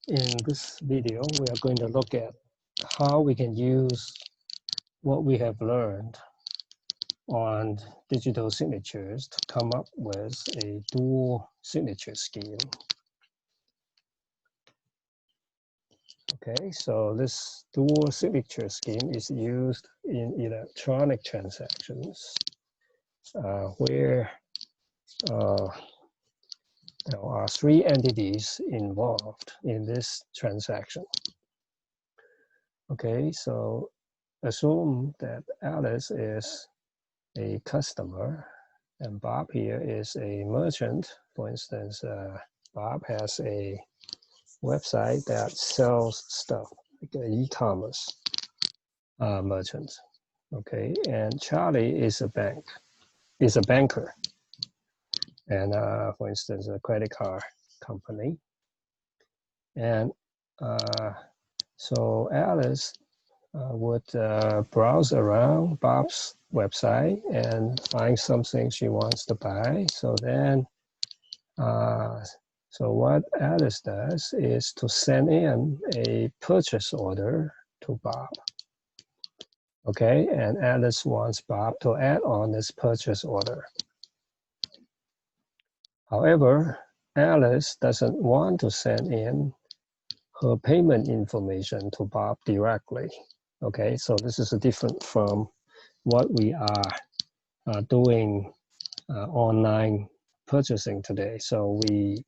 In this video, we are going to look at how we can use what we have learned on digital signatures to come up with a dual signature scheme. Okay, so this dual signature scheme is used in electronic transactions where there are three entities involved in this transaction. Okay, so assume that Alice is a customer and Bob here is a merchant. For instance, Bob has a website that sells stuff, like an e-commerce merchant. Okay, and Charlie is a banker, and for instance, a credit card company. And so Alice would browse around Bob's website and find something she wants to buy. So then, so what Alice does is to send in a purchase order to Bob. Okay, and Alice wants Bob to add on this purchase order. However, Alice doesn't want to send in her payment information to Bob directly. Okay, so this is different from what we are doing online purchasing today. So we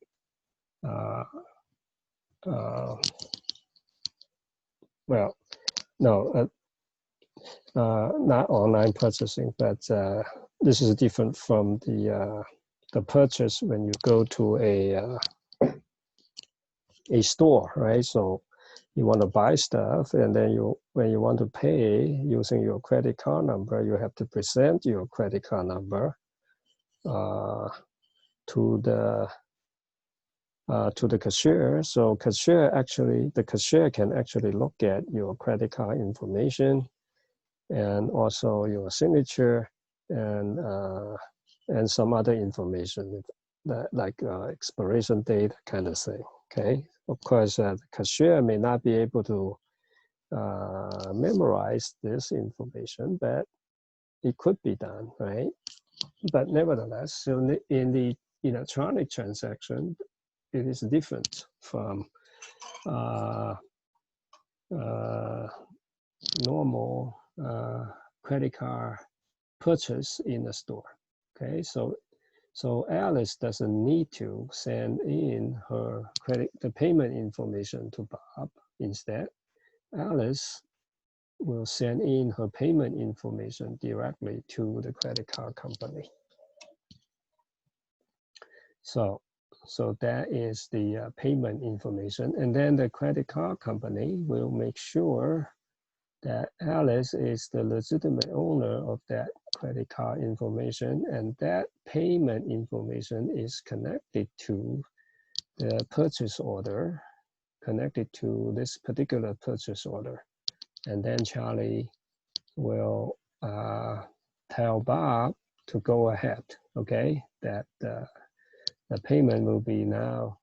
well, no, not online purchasing, but this is different from the purchase when you go to a store, right? So you want to buy stuff, and then when you want to pay using your credit card number, you have to present your credit card number to the cashier. So the cashier can actually look at your credit card information and also your signature and some other information that like expiration date kind of thing. Okay, of course, the cashier may not be able to memorize this information, but it could be done, right? But nevertheless, so in the electronic transaction, it is different from normal credit card purchase in a store. Okay, so Alice doesn't need to send in the payment information to Bob. Instead, Alice will send in her payment information directly to the credit card company. So that is the payment information, and then the credit card company will make sure that Alice is the legitimate owner of that credit card information, and that payment information is connected to the purchase order, connected to this particular purchase order. And then Charlie will tell Bob to go ahead, okay, that the payment will be now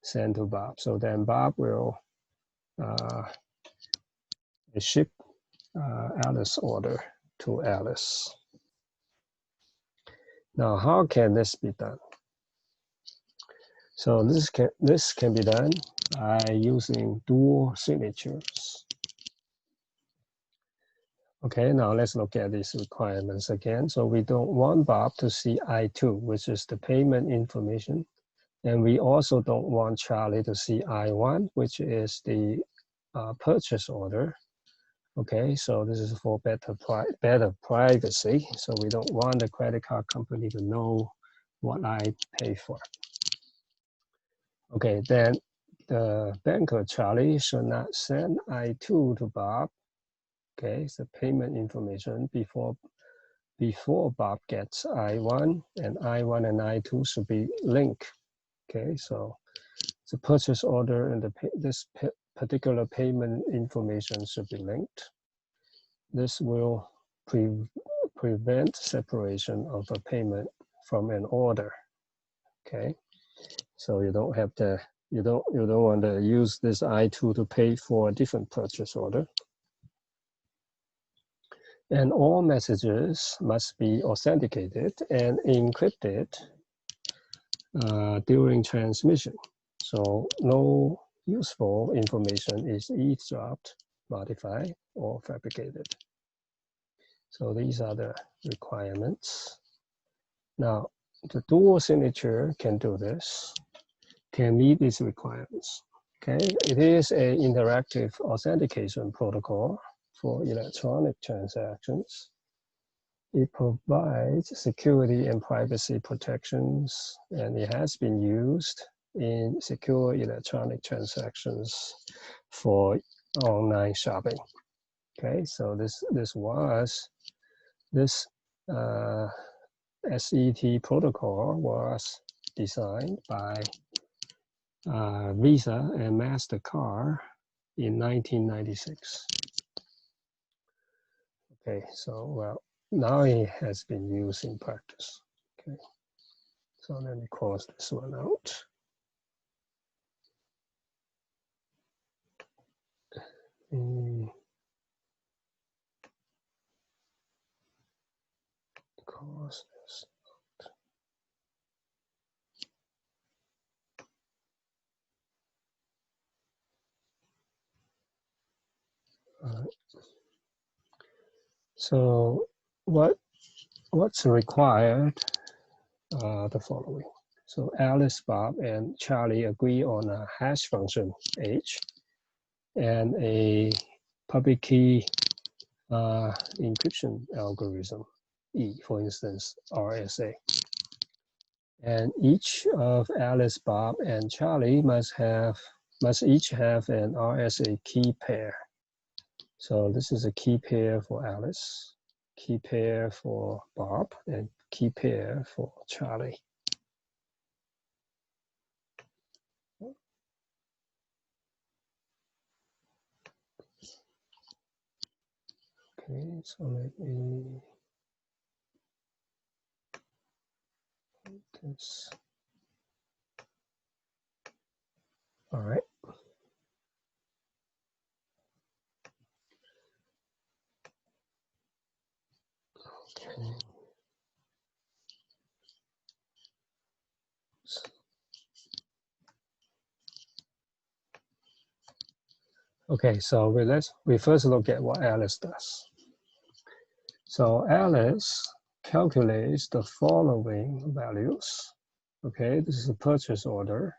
sent to Bob. So then Bob will ship Alice order to Alice. Now, how can this be done? So this can be done by using dual signatures. Okay, now let's look at these requirements again. So we don't want Bob to see I2, which is the payment information. And we also don't want Charlie to see I1, which is the purchase order. Okay, so this is for better privacy. So we don't want the credit card company to know what I pay for. Okay, then the banker Charlie should not send I2 to Bob. Okay, it's the payment information before Bob gets I1, and I1 and I2 should be linked. Okay, so the purchase order and this particular payment information should be linked. This will prevent separation of a payment from an order. Okay, so you don't have the You don't want to use this I2 to pay for a different purchase order. And all messages must be authenticated and encrypted during transmission. So no useful information is eavesdropped, modified, or fabricated. So these are the requirements. Now, the dual signature can do this, can meet these requirements. Okay, it is an interactive authentication protocol for electronic transactions. It provides security and privacy protections, and it has been used in secure electronic transactions for online shopping. Okay, so this SET protocol was designed by Visa and MasterCard in 1996. Okay, so well, now it has been used in practice. Okay, so let me close this one out. Close this out. All right. So what's required? The following. So Alice, Bob, and Charlie agree on a hash function H and a public key encryption algorithm E, for instance, RSA. And each of Alice, Bob, and Charlie must each have an RSA key pair. So this is a key pair for Alice, key pair for Bob, and key pair for Charlie. Okay, so let me put this. All right. Okay. Okay, so we first look at what Alice does. So Alice calculates the following values. Okay, this is a purchase order,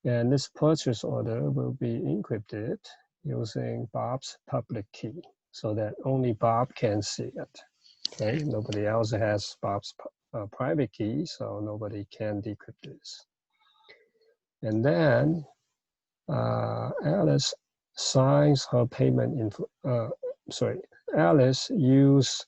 and this purchase order will be encrypted using Bob's public key so that only Bob can see it. Okay, nobody else has Bob's private key, so nobody can decrypt this. And then Alice signs her payment info. Alice used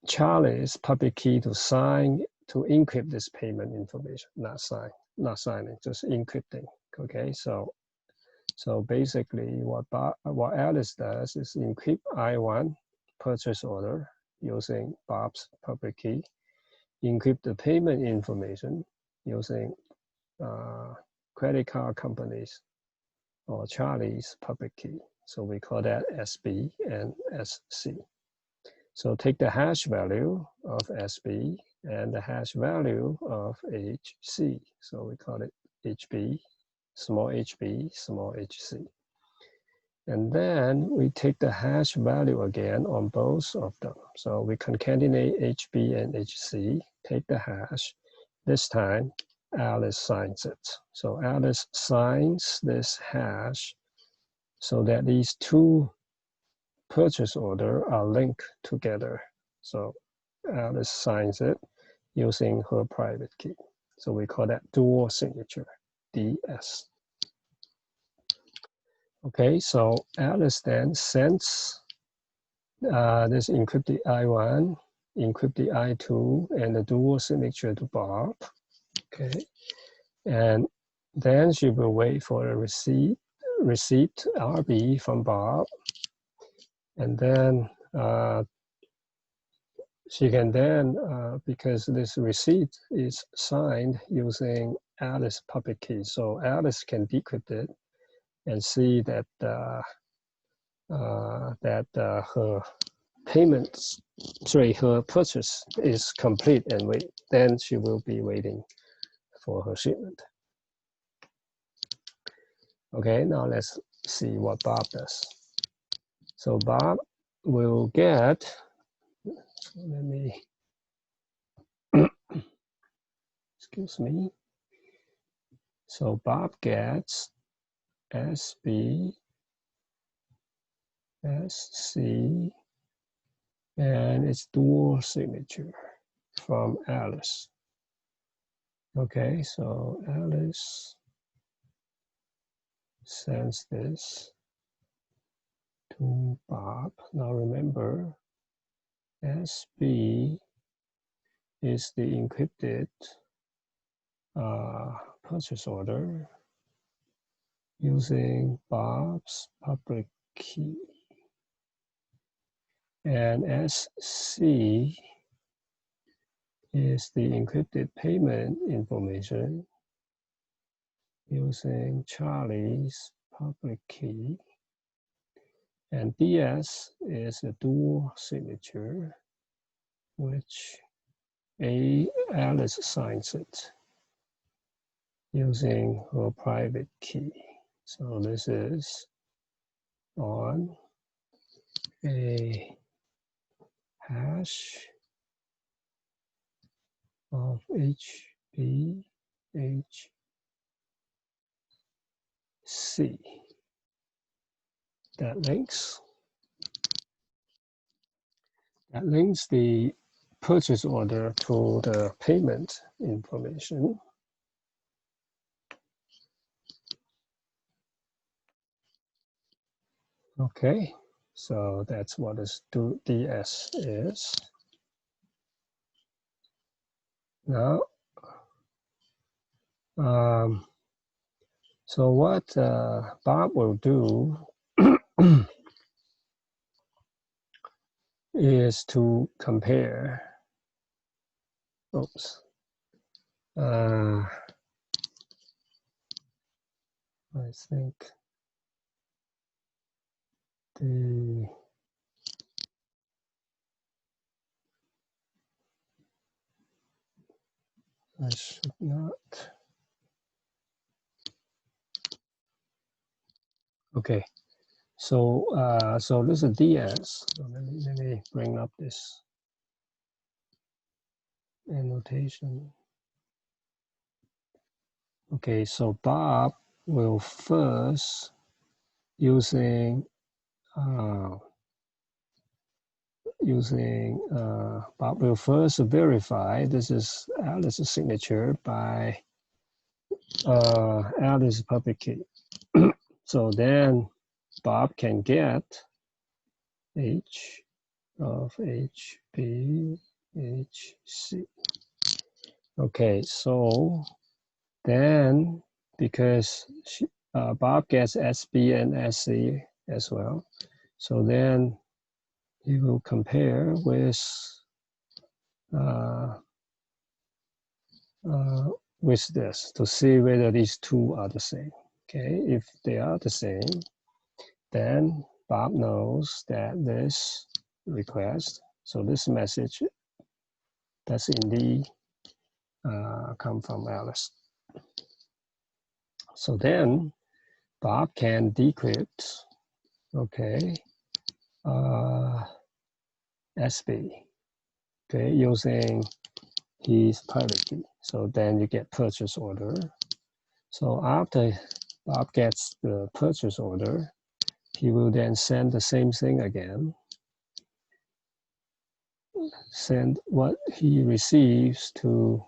Charlie's public key to encrypt this payment information, not signing, just encrypting. Okay, so basically what Alice does is encrypt I1 purchase order using Bob's public key, encrypt the payment information using credit card companies or Charlie's public key. So we call that SB and SC. So take the hash value of SB and the hash value of HC. So we call it HB, small hc. And then we take the hash value again on both of them. So we concatenate HB and HC, take the hash. This time, Alice signs it. So Alice signs this hash so that these two purchase orders are linked together. So Alice signs it using her private key. So we call that dual signature, DS. Okay, so Alice then sends this encrypted I1, encrypted I2, and the dual signature to Bob. Okay, and then she will wait for a receipt RB from Bob, and then she can then, because this receipt is signed using Alice public key, so Alice can decrypt it and see that her payments, sorry, her purchase is complete, and then she will be waiting for her shipment. Okay, now let's see what Bob does. So Bob will get, so let me, excuse me. So Bob gets SB, SC, and it's dual signature from Alice. Okay, so Alice sends this to Bob. Now remember, SB is the encrypted purchase order using Bob's public key. And SC is the encrypted payment information using Charlie's public key. And DS is a dual signature, which Alice signs it using her private key. So this is on a hash of HBHC. That links the purchase order to the payment information. Okay, so that's what this DS is. Now, so what Bob will do is to compare, oops, I think I should not. Okay, so so this is DS. So let me bring up this annotation. Okay, so Bob will first using Bob will first verify this is Alice's signature by Alice's public key. So then Bob can get H of HBHC. Okay, so then because Bob gets SB and SC as well, so then he will compare with this to see whether these two are the same. Okay, if they are the same, then Bob knows that this request, so this message does indeed come from Alice. So then Bob can decrypt, okay, SB, okay, using his private key. So then you get purchase order. So after Bob gets the purchase order, he will then send the same thing again. Send what he receives to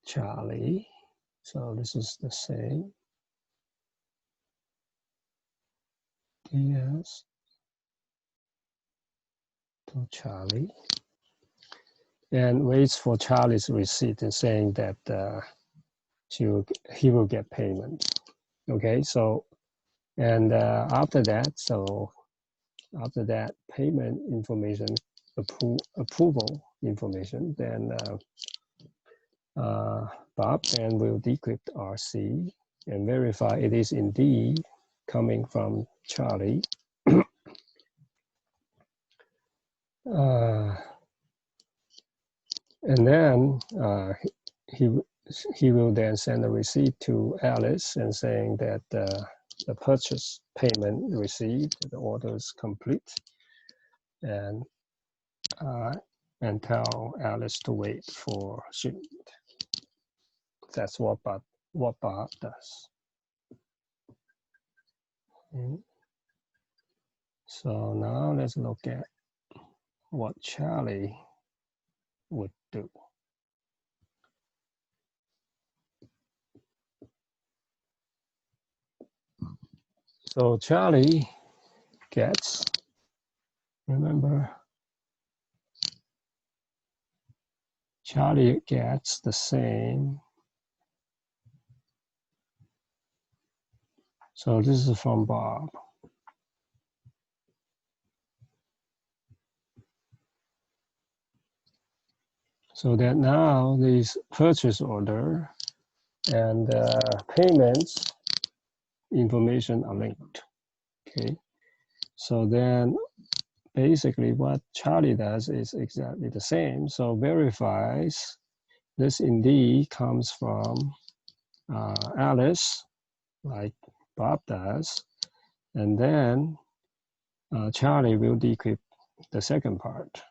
Charlie. So this is the same. DS to Charlie. And waits for Charlie's receipt and saying that he will get payment. Okay, so, and after that payment information approval information, then Bob then will decrypt RC and verify it is indeed coming from Charlie. And then he will then send a receipt to Alice and saying that the purchase payment received, the order is complete, and tell Alice to wait for shipment. That's what Bob does. Okay. So now let's look at what Charlie would do. So Charlie gets, remember, Charlie gets the same. So this is from Bob. So that now this purchase order and payments information are linked. Okay. So then basically what Charlie does is exactly the same. So verifies this indeed comes from Alice, like Bob does. And then Charlie will decrypt the second part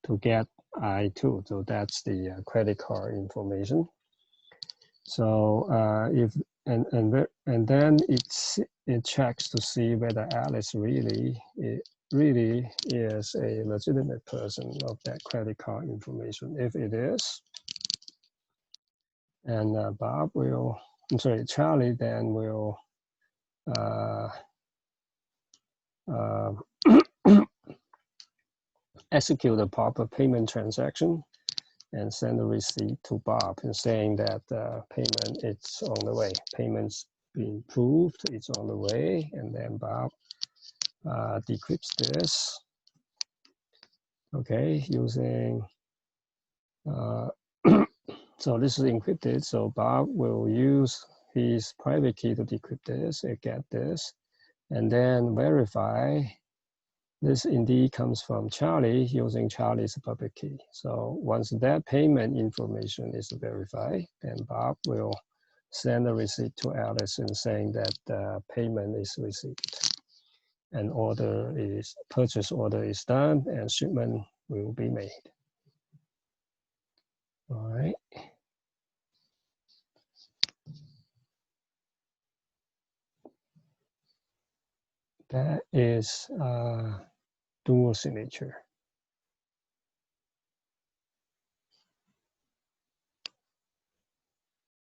to get I2. So that's the credit card information. So if and then it checks to see whether Alice really is a legitimate person of that credit card information. If it is, and Charlie then will execute a proper payment transaction and send a receipt to Bob and saying that payment it's on the way. Payment's been approved, it's on the way, and then Bob decrypts this. Okay, using so this is encrypted. So Bob will use his private key to decrypt this and get this, and then verify this indeed comes from Charlie using Charlie's public key. So once that payment information is verified, then Bob will send a receipt to Alice and saying that the payment is received. And purchase order is done and shipment will be made. All right. That is dual signature.